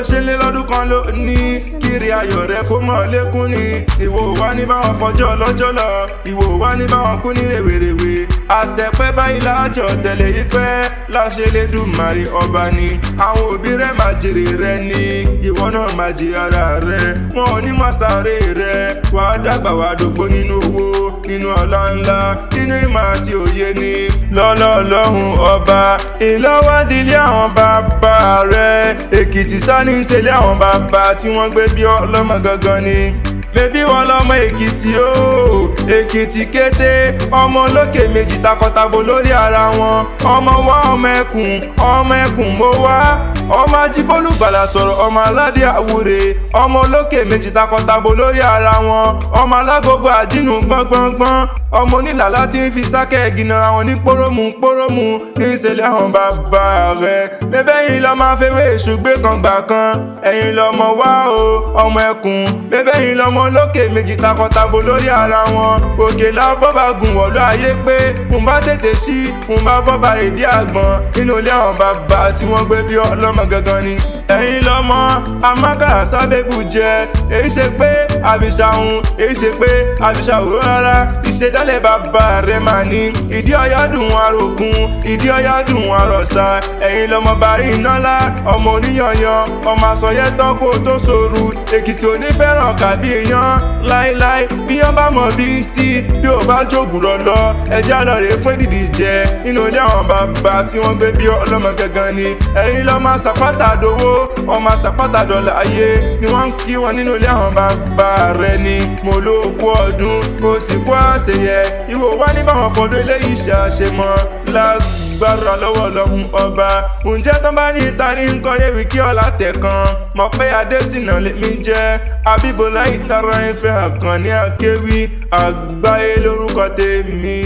ṣe lé lọ́dún kan lónìí kiri ayọ̀ rẹ kó mọ̀ lékún ni ìwọ wá ní báwọn fọjọ́ lọ́jọ́ lọ ìwọ wá ní báwọn kú ní rèwerèwe àtẹ̀pẹ́ báyìí láàjọ tẹ̀lé yìí pẹ́ láṣẹ Elédùmarè ọba ni àwọn òbí rẹ máa jèrè rẹ ni ìwọ náà máa jẹ ara rẹ wọn ò ní máa sáré rẹ wàá dàgbà wàá dògbó nínú owó nínú ọlá ńlá nínú ìmọ̀ àti òye ni lọ́lọ́ọ̀lọ́hun ọba ìlọ́wọ́dìlé àwọn bàbá rẹ̀ Èkìtì sani ń ṣẹlẹ̀ àwọn bàbá tí wọ́n gbé bí ọlọ́mọ gangan ni bébí wọn lọmọ Èkìtì ooo Èkìtì kété ọmọ olókè méjì takọtabo lórí ara wọn ọmọ wa ọmọ ẹkùn mo wá ọmọ ajíbólúgbàlà sọ̀rọ̀ ọmọ aládé àwúre ọmọ olókè méjì takọtabo lórí ara wọn ọmọ alágogo àjínú gbọ́ngbọ́ngbọ́n ọmọ onílàlá tí ń fi sákẹ́ ìgìnà àwọn ní pórómù ní ìṣẹ̀lẹ̀ àwọn bàbá rẹ̀ bẹ́bẹ́ yìí lọ máa fẹ́wé èṣù gbé kan gbà kan ẹ̀yin lọmọ wá o ọmọ ẹkùn bẹ́bẹ́ yìí lọmọ olókè méjì takọtabo lórí ara wọn òkè lábọ́bà gùn wọ̀lú ayé pé mo bá tètè sí mo bá bọ́bà èdè àgbọn nínú ilé àwọn bàbá tí wọ́n gbé bí ọlọ́mọ gangan ni ẹ̀yin lọmọ amákàrà sábẹ́bù jẹ èyí ṣe pé àbíṣàhùn èyí ṣe pé àbíṣàhùn rárá ìṣẹ̀dálẹ̀ bàbá rẹ̀ mà ní ìdí ọ̀yá dùn àrògùn ìdí ọ̀yá dùn àrọ̀sà ẹ̀yin lọmọ bàrí ináńlá ọmọ oníyanyan ọmọ àsọyẹ́ tán kó tó sòrù Èkìtì onífẹ́ràn kàbí yan láíláí bí wọ́n bá mọ̀ bí ń tí bí ò bá jògùrọ̀ lọ ẹjẹ́ lọ rè fún ìdìdì jẹ nínú ilé àwọn bàbá tí wọ́n gbé bí ọlọ́mọ gangan ni ẹ̀yin lọ́mọ sàpátà dowó ọmọ sàpátà dọ̀là ayé ni wọ́n ń kí wọn nínú ilé àwọn bàbá rẹ ni mo ló kú ọdún kò sì kú àṣeyẹ ìwò wá ní báwọn fọdún eléyìí ṣàṣemọ lágbára lọ́wọ́ lọ́hùn ọba ǹjẹ́ tó bá ní ìta ní nǹkan léwu kí ọ̀la tẹ̀ kan mọ̀ pé Adésínà lèmi jẹ́ Abíbọ́lá Ìtara Ìfẹ́ Àkànní Akéwì àgbáyé lórúkọ tèmi.